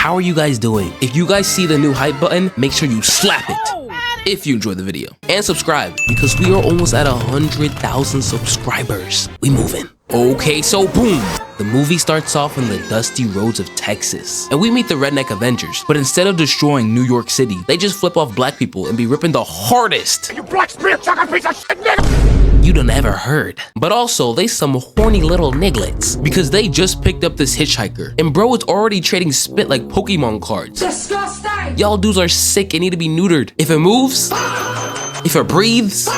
how are you guys doing? If you guys see the new hype button, make sure you slap it if you enjoyed the video. And subscribe, because we are almost at 100,000 subscribers. We moving. Okay, so boom. The movie starts off on the dusty roads of Texas, and we meet the Redneck Avengers. But instead of destroying New York City, they just flip off black people and be ripping the hardest. You black spirit sucker piece of shit, nigga! You done ever heard. But also, they some horny little nigglets, because they just picked up this hitchhiker, and bro is already trading spit like Pokemon cards. Disgusting! Y'all dudes are sick and need to be neutered. If it moves, if it breathes,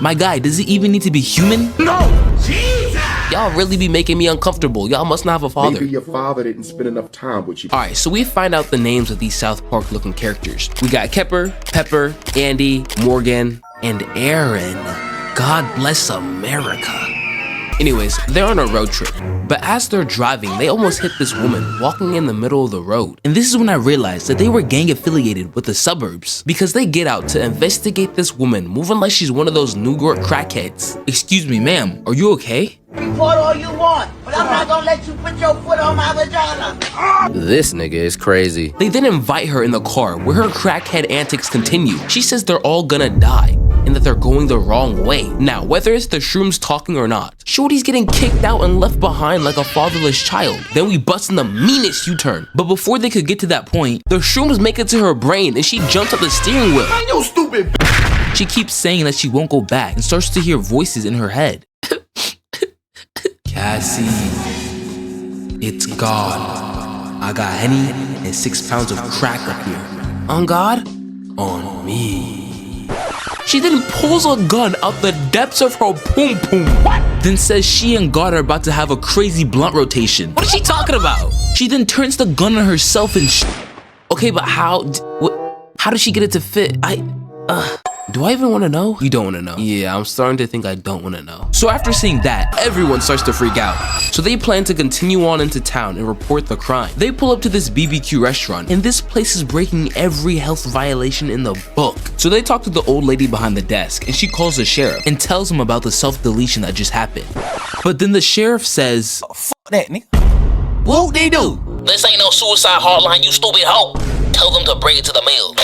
my guy, does it even need to be human? No! Jesus! Y'all really be making me uncomfortable. Y'all must not have a father. Maybe your father didn't spend enough time with you. Alright, so we find out the names of these South Park looking characters. We got Kepper, Pepper, Andy, Morgan, and Aaron. God bless America. Anyways, they're on a road trip, but as they're driving, they almost hit this woman walking in the middle of the road. And this is when I realized that they were gang affiliated with the suburbs, because they get out to investigate this woman moving like she's one of those New York crackheads. Excuse me, ma'am, are you okay? Report all you want, but I'm not gonna let you put your foot on my vagina. This nigga is crazy. They then invite her in the car where her crackhead antics continue. She says they're all gonna die and that they're going the wrong way. Now, whether it's the shrooms talking or not, Shorty's getting kicked out and left behind like a fatherless child. Then we bust in the meanest U-turn. But before they could get to that point, the shrooms make it to her brain and she jumps up the steering wheel. Man, you stupid. She keeps saying that she won't go back and starts to hear voices in her head. Cassie, it's God. I got Henny and 6 pounds of crack up here. On God? On me. She then pulls a gun out the depths of her poom poom. What? Then says she and God are about to have a crazy blunt rotation. What is she talking about? She then turns the gun on herself and Okay, but how did she get it to fit? Do I even want to know? You don't want to know. Yeah, I'm starting to think I don't want to know. So after seeing that, everyone starts to freak out. So they plan to continue on into town and report the crime. They pull up to this BBQ restaurant, and this place is breaking every health violation in the book. So they talk to the old lady behind the desk, and she calls the sheriff and tells him about the self-deletion that just happened. But then the sheriff says, oh, fuck that, nigga. What'd they do? This ain't no suicide hotline, you stupid hoe. Tell them to bring it to the mill.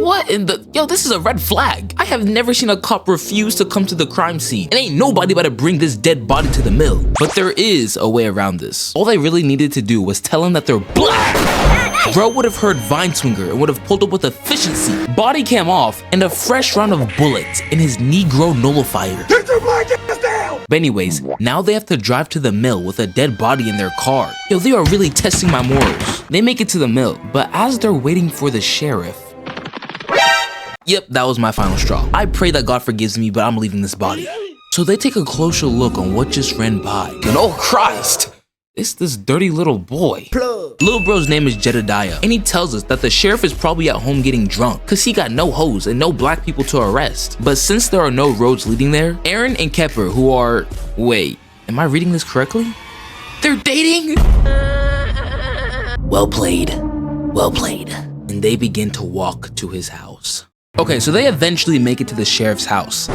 What in the... Yo, this is a red flag. I have never seen a cop refuse to come to the crime scene. And ain't nobody about to bring this dead body to the mill. But there is a way around this. All they really needed to do was tell him that they're black. Bro would have heard Vine Swinger and would have pulled up with efficiency, body cam off, and a fresh round of bullets in his Negro nullifier. Get your black ass down! But anyways, now they have to drive to the mill with a dead body in their car. Yo, they are really testing my morals. They make it to the mill, but as they're waiting for the sheriff, yep, that was my final straw. I pray that God forgives me, but I'm leaving this body. So they take a closer look on what just ran by. And oh Christ, it's this dirty little boy. Little bro's name is Jedediah, and he tells us that the sheriff is probably at home getting drunk because he got no hoes and no black people to arrest. But since there are no roads leading there, Aaron and Kepper, who are... Wait, am I reading this correctly? They're dating? Well played. Well played. And they begin to walk to his house. Okay, so they eventually make it to the sheriff's house.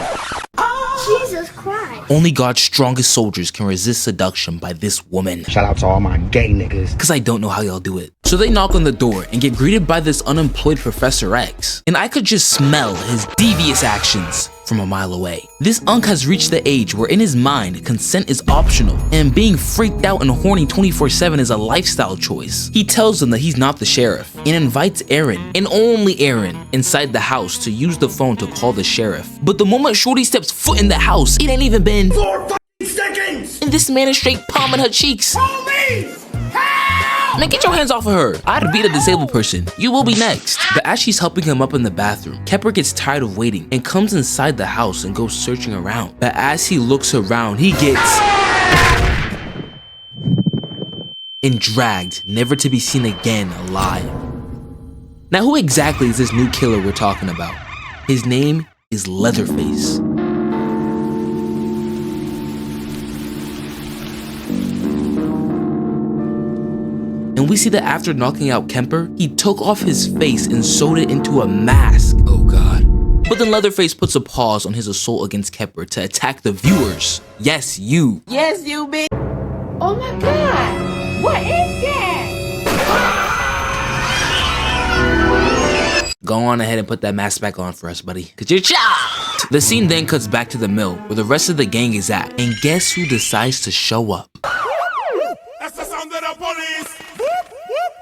Jesus Christ. Only God's strongest soldiers can resist seduction by this woman. Shout out to all my gay niggas. Cause I don't know how y'all do it. So they knock on the door and get greeted by this unemployed Professor X. And I could just smell his devious actions from a mile away. This unk has reached the age where in his mind, consent is optional, and being freaked out and horny 24/7 is a lifestyle choice. He tells them that he's not the sheriff and invites Aaron, and only Aaron, inside the house to use the phone to call the sheriff. But the moment Shorty steps foot in the house, it ain't even been 4 fucking seconds! And this man is straight palming her cheeks. Man, get your hands off of her. I'd beat a disabled person. You will be next. But as she's helping him up in the bathroom, Kepper gets tired of waiting and comes inside the house and goes searching around. But as he looks around, he gets... and dragged, never to be seen again alive. Now, who exactly is this new killer we're talking about? His name is Leatherface. And we see that after knocking out Kemper, he took off his face and sewed it into a mask. Oh God. But then Leatherface puts a pause on his assault against Kemper to attack the viewers. Yes, you. Yes, you bitch. Oh my God. What is that? Go on ahead and put that mask back on for us, buddy. Cause you're chopped. The scene then cuts back to the mill where the rest of the gang is at. And guess who decides to show up? That's the sound of the police.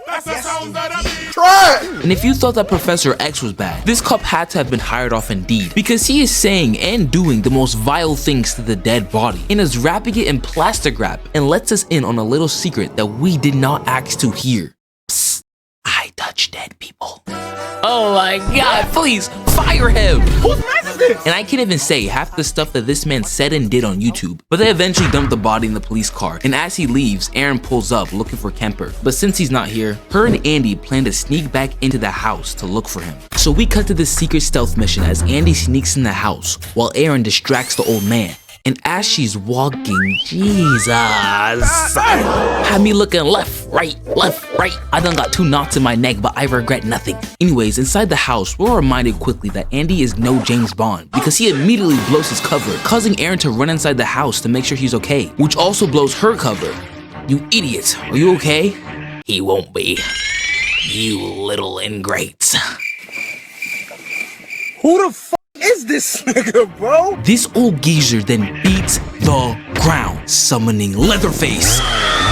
That's the sound of the beat. And if you thought that Professor X was bad, this cop had to have been hired off Indeed, because he is saying and doing the most vile things to the dead body and is wrapping it in plastic wrap and lets us in on a little secret that we did not ask to hear. Psst, I touch dead people. Oh my god, please fire him! Whose mess is this? And I can't even say half the stuff that this man said and did on YouTube. But they eventually dumped the body in the police car, and as he leaves, Aaron pulls up looking for Kemper. But since he's not here, her and Andy plan to sneak back into the house to look for him. So we cut to this secret stealth mission as Andy sneaks in the house while Aaron distracts the old man. And as she's walking, Jesus, had me looking left, right. I done got 2 knots in my neck, but I regret nothing. Anyways, inside the house, we're reminded quickly that Andy is no James Bond because he immediately blows his cover, causing Aaron to run inside the house to make sure he's okay, which also blows her cover. You idiot, are you okay? He won't be. You little ingrates. Who the fuck is this nigga, bro? This old geezer then beats the ground, summoning Leatherface.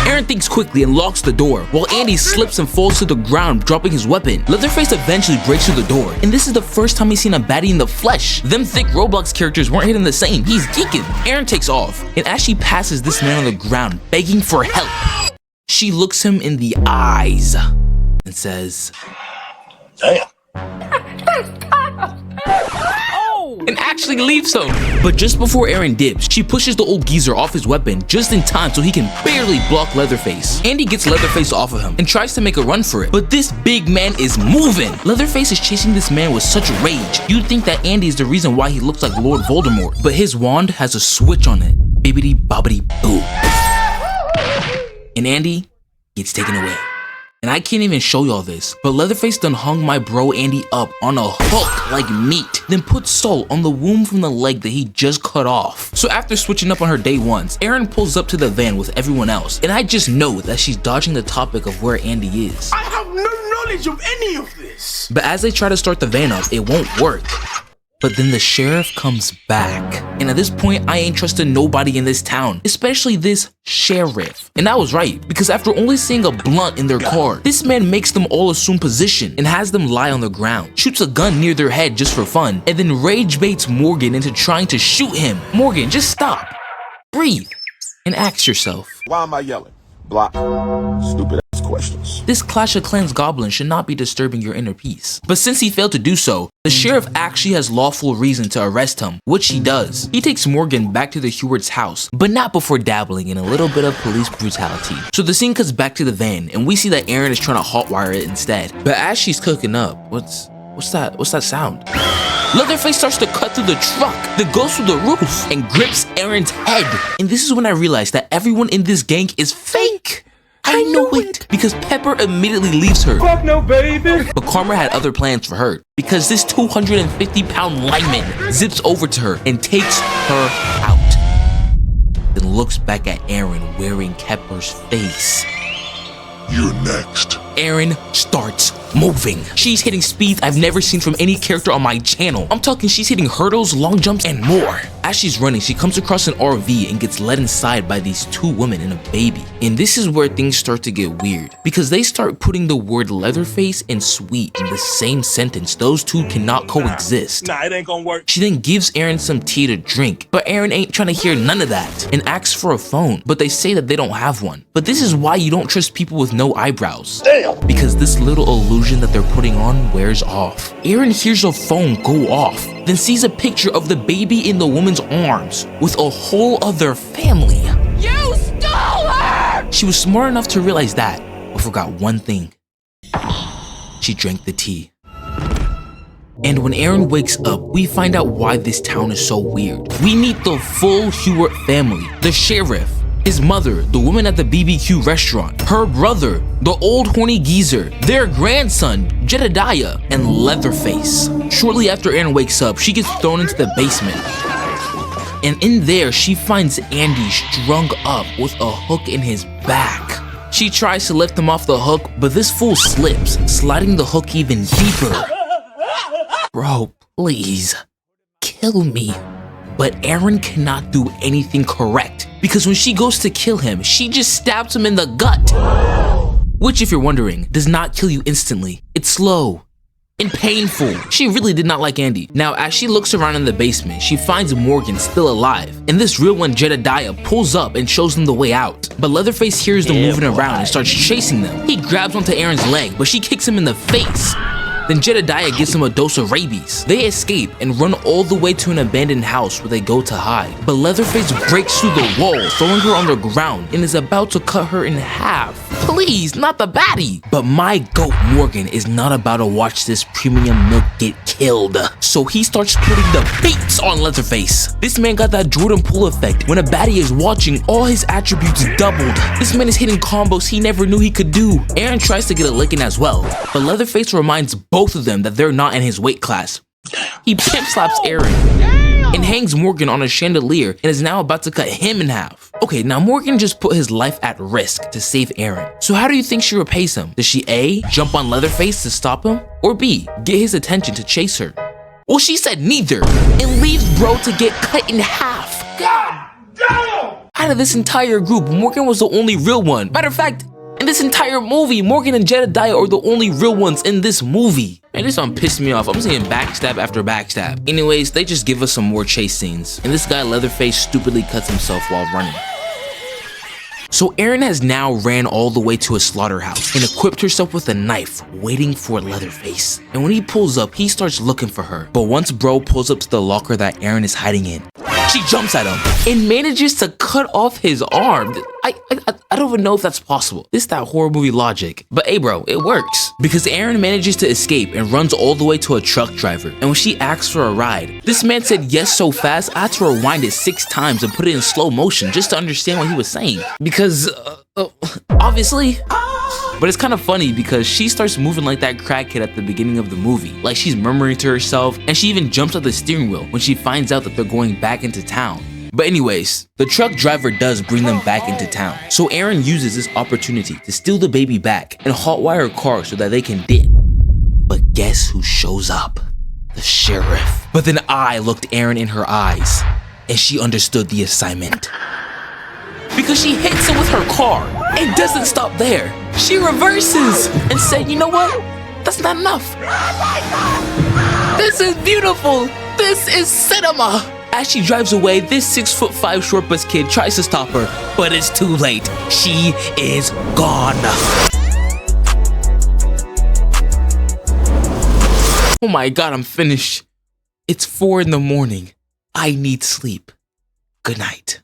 Aaron thinks quickly and locks the door, while Andy slips and falls to the ground, dropping his weapon. Leatherface eventually breaks through the door, and this is the first time he's seen a baddie in the flesh. Them thick Roblox characters weren't hitting the same. He's geeking. Aaron takes off, and as she passes this man on the ground, begging for help, she looks him in the eyes and says, Damn. and actually leaves him. But just before Aaron dips, she pushes the old geezer off his weapon just in time so he can barely block Leatherface. Andy gets Leatherface off of him and tries to make a run for it, but this big man is moving. Leatherface is chasing this man with such rage. You'd think that Andy is the reason why he looks like Lord Voldemort, but his wand has a switch on it. Bibbidi bobbidi boo. And Andy gets taken away. And I can't even show y'all this, but Leatherface done hung my bro Andy up on a hook like meat, then put salt on the wound from the leg that he just cut off. So after switching up on her day ones, Aaron pulls up to the van with everyone else, and I just know that she's dodging the topic of where Andy is. I have no knowledge of any of this. But as they try to start the van up, it won't work. But then the sheriff comes back. And at this point, I ain't trusting nobody in this town, especially this sheriff. And I was right, because after only seeing a blunt in their car, this man makes them all assume position and has them lie on the ground, shoots a gun near their head just for fun, and then rage baits Morgan into trying to shoot him. Morgan, just stop, breathe, and ask yourself, Why am I yelling? Block. Stupid ass questions. this Clash of Clans goblin should not be disturbing your inner peace. But since he failed to do so, the sheriff actually has lawful reason to arrest him, which he does. He takes Morgan back to the Heward's house, but not before dabbling in a little bit of police brutality. So the scene cuts back to the van, and we see that Aaron is trying to hotwire it instead. But as she's cooking up, what's that sound? Leatherface starts to cut through the truck that goes through the roof and grips Aaron's head. And this is when I realized that everyone in this gang is fake. I know it, because Pepper immediately leaves her. Fuck no, baby. But Karma had other plans for her, because this 250-pound lineman zips over to her and takes her out. Then looks back at Aaron wearing Pepper's face. You're next. Aaron starts moving. She's hitting speeds I've never seen from any character on my channel. I'm talking she's hitting hurdles, long jumps, and more. As she's running, she comes across an RV and gets led inside by these 2 women and a baby. And this is where things start to get weird, because they start putting the word Leatherface and sweet in the same sentence. Those two cannot coexist. Nah, it ain't gonna work. She then gives Aaron some tea to drink, but Aaron ain't trying to hear none of that and asks for a phone, but they say that they don't have one. But this is why you don't trust people with no eyebrows. Damn. Because this little illusion that they're putting on wears off. Aaron hears a phone go off, then sees a picture of the baby in the woman's arms with a whole other family. You stole her! She was smart enough to realize that, but forgot one thing. She drank the tea. And when Aaron wakes up, we find out why this town is so weird. We meet the full Hewitt family, the sheriff, his mother, the woman at the BBQ restaurant, her brother, the old horny geezer, their grandson, Jedediah, and Leatherface. Shortly after Aaron wakes up, she gets thrown into the basement. And in there, she finds Andy strung up with a hook in his back. She tries to lift him off the hook, but this fool slips, sliding the hook even deeper. Bro, please, kill me. But Aaron cannot do anything correct because when she goes to kill him, she just stabs him in the gut. Which, if you're wondering, does not kill you instantly. It's slow and painful. She really did not like Andy. Now, as she looks around in the basement, she finds Morgan still alive. And this real one, Jedediah, pulls up and shows them the way out. But Leatherface hears them moving around and starts chasing them. He grabs onto Aaron's leg, but she kicks him in the face. Then Jedediah gives him a dose of rabies. They escape and run all the way to an abandoned house where they go to hide. But Leatherface breaks through the wall, throwing her on the ground and is about to cut her in half. Please, not the baddie. But my goat Morgan is not about to watch this premium milk get killed. So he starts putting the beats on Leatherface. This man got that Jordan Poole effect. When a baddie is watching, all his attributes doubled. This man is hitting combos he never knew he could do. Aaron tries to get a licking as well, but Leatherface reminds both of them that they're not in his weight class. He pimp slaps Aaron and hangs Morgan on a chandelier and is now about to cut him in half. Okay, now Morgan just put his life at risk to save Aaron. So how do you think she repays him? Does she A, jump on Leatherface to stop him? Or B, get his attention to chase her? Well, she said neither and leaves bro to get cut in half. God damn! Out of this entire group, Morgan was the only real one. Matter of fact, in this entire movie, Morgan and Jedediah are the only real ones in this movie. Man, this one pissed me off. I'm seeing backstab after backstab. Anyways, they just give us some more chase scenes. And this guy Leatherface stupidly cuts himself while running. So Aaron has now ran all the way to a slaughterhouse and equipped herself with a knife, waiting for Leatherface. And when he pulls up, he starts looking for her. But once bro pulls up to the locker that Aaron is hiding in, she jumps at him and manages to cut off his arm. I don't even know if that's possible. This is that horror movie logic. But hey bro, it works. Because Aaron manages to escape and runs all the way to a truck driver. And when she asks for a ride, this man said yes so fast, I had to rewind it 6 times and put it in slow motion just to understand what he was saying. Because, obviously. But it's kind of funny because she starts moving like that crackhead at the beginning of the movie. Like she's murmuring to herself, and she even jumps at the steering wheel when she finds out that they're going back into town. But anyways, the truck driver does bring them back into town. So Aaron uses this opportunity to steal the baby back and hotwire a car so that they can dip. But guess who shows up? The sheriff. But then I looked Aaron in her eyes, and she understood the assignment. Because she hits him with her car and doesn't stop there. She reverses and said, you know what? That's not enough. This is beautiful. This is cinema. As she drives away, this 6'5" short bus kid tries to stop her, but it's too late. She is gone. Oh my God, I'm finished. It's 4 in the morning. I need sleep. Good night.